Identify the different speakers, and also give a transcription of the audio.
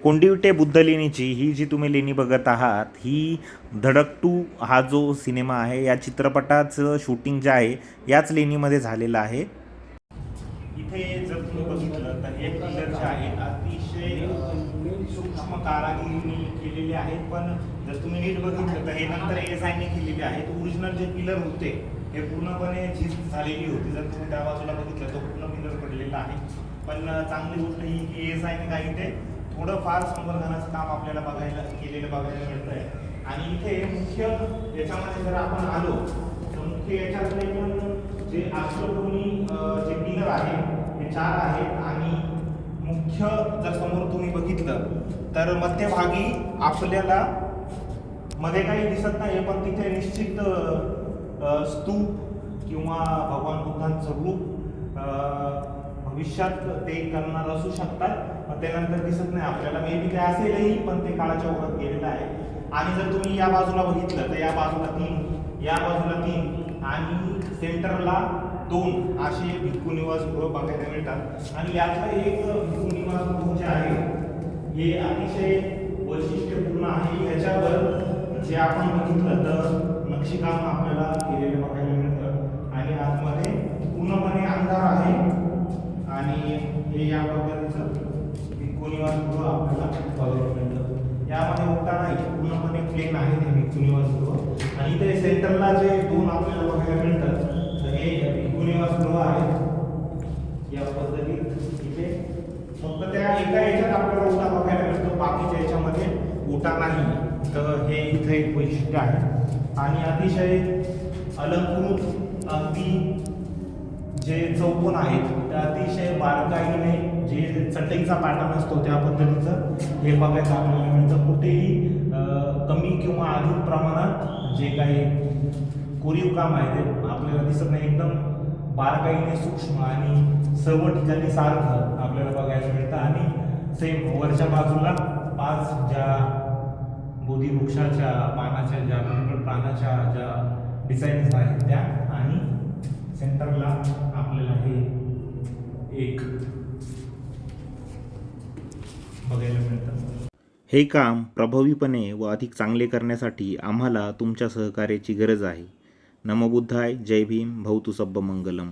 Speaker 1: कोंडिवटे बुद्ध लेणीची ही जी तुम्ही लेणी बघत आहात ही धडक 2 हा जो सिनेमा आहे या चित्रपटाचं शूटिंग जे आहे याच लेणीमध्ये झालेलं आहे। इथे जर तुम्ही बघितलं तर हे पिलर जे आहेत अतिशय सूक्ष्म कारागिरीने केलेले आहेत, पण जर तुम्ही नीट बघितलं तर हे नंतर एएसआयने केलेले आहेत। ओरिजिनल जे पिलर होते हे पूर्णपणे झीज झालेली होती, जर तुम्ही त्या बाजूला बघितलं तर पूर्ण पिलर पडलेला आहे। पण चांगली गोष्ट ही की एएसआयने काही ते थोडंफार संवर्धनाचं काम आपल्याला केलेलं बघायला मिळतं आहे। आणि इथे मुख्य याच्यामध्ये जर आपण आलो तर मुख्य याच्यातले पण जे अश्वकोनी जे पिलर आहे हे 4 आहेत आणि मुख्य जर समोर तुम्ही बघितलं तर मध्यभागी आपल्याला मध्ये काही दिसत नाही, पण तिथे निश्चित स्तूप किंवा भगवान बुद्धांचं रूप भविष्यात ते करणार असू शकतात, पण त्यानंतर दिसत नाही आपल्याला। मे बी ते असेलही, पण ते काळाच्या ओघात गेलेलं आहे। आणि जर तुम्ही या बाजूला बघितलं तर या बाजूला 3, या बाजूला 3 आणि सेंटरला 2 असे भिक्खू निवास गृह बघायला मिळतात। आणि यातलं एक भिक्खू निवास गृह जे आहे हे अतिशय वैशिष्ट्यपूर्ण आहे। याच्यावर जे आपण बघितलं तर नक्षीकाम आपल्याला केलेलं बघायला मिळतं आणि आतमध्ये पूर्णपणे अंधार आहे आणि हे या पद्धतीचं भिक्खू निवास गृह आपल्याला बघायला मिळतं। यामध्ये ओटा नाही, पूर्णपणे प्लेन आहे हे भिक्खू निवास गृह। आणि इथे सेंटरला जे 2 आपल्याला बघायला मिळतात तर हे भिक्खू निवास गृह आहे। या पद्धतीत इथे फक्त त्या एका याच्यात आपल्याला ओटा बघायला मिळतो, बाकीच्या याच्यामध्ये ओटा नाही। तर हे इथे एक वैशिष्ट्य आहे आणि अतिशय अलंकृत अगदी जे चौकोन आहेत ते अतिशय बारकाईने जे चटईचा पॅटर्न असतो त्या पद्धतीचं हे बघायला आपल्याला मिळतं। कुठेही कमी किंवा अधिक प्रमाणात जे काही कोरीव काम आहे ते आपल्याला दिसत नाही, एकदम बारकाईने सूक्ष्म आणि सर्व ठिकाणी सारखं आपल्याला बघायला मिळतं। आणि सेम वरच्या बाजूला 5 ज्या बोधिवृक्षाच्या पानाच्या ज्या प्राण्याच्या ज्या डिझाईन्स आहेत त्या, आणि सेंटरला आपल्याला हे एक बघायला मिळतं। हे काम प्रभावीपणे व अधिक चांगले करण्यासाठी आम्हाला तुमच्या सहकार्याची गरज आहे। नमो बुद्धाय, जय भीम, भवतु सब्ब मंगलम।